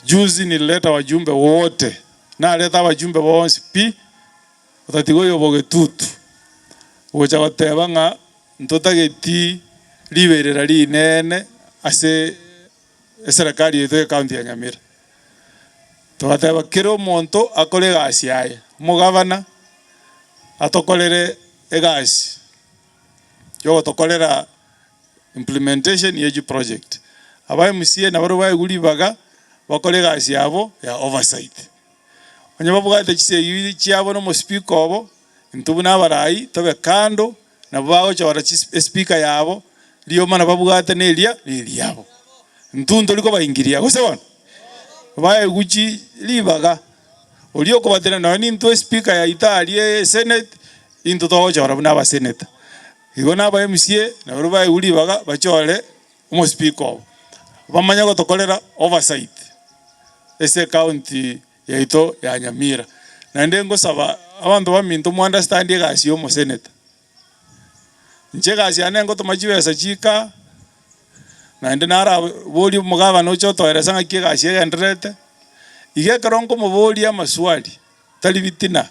Juzi nilileta wajumbe wote. Na leta wajumbe wonsi pi. Utatigoyo bogetutu. Ucha wateba nga ntotageti liberera linene ase serikali yetu ya kaunti ya Nyamira. Tugateba kero monto akole gasi yaye. Mugavana atokolere egasi. Yo tokolera implementation yeji project. Abaye MCA na baro baye gulibaga bakole gasi yabo ya oversight. Onye babugate kise cyabo no mo speaker obo ntubuna abarayi tobe kando na bawo cyawara speaker yabo liyo mana babugate nelia yabo. Ntundo liko baingiria gose bana. Baye guchi libaga oliyo ko batena na ni nto speaker ya Italia Senate into to cyawara buna ba Senate. Igona ba MCA na baro baye gulibaga bachole mo speaker bamanya ko tokolera oversight ese county yaito ya Nyamira na ndengo saba abantu baminto mu understand gasi yo mo Senate nje gasi anengo to majiwe sajika na ndenara boli mugaba no choto era sanga ki gasi ya ndrete ige karongo mo boli ya maswali tali bitina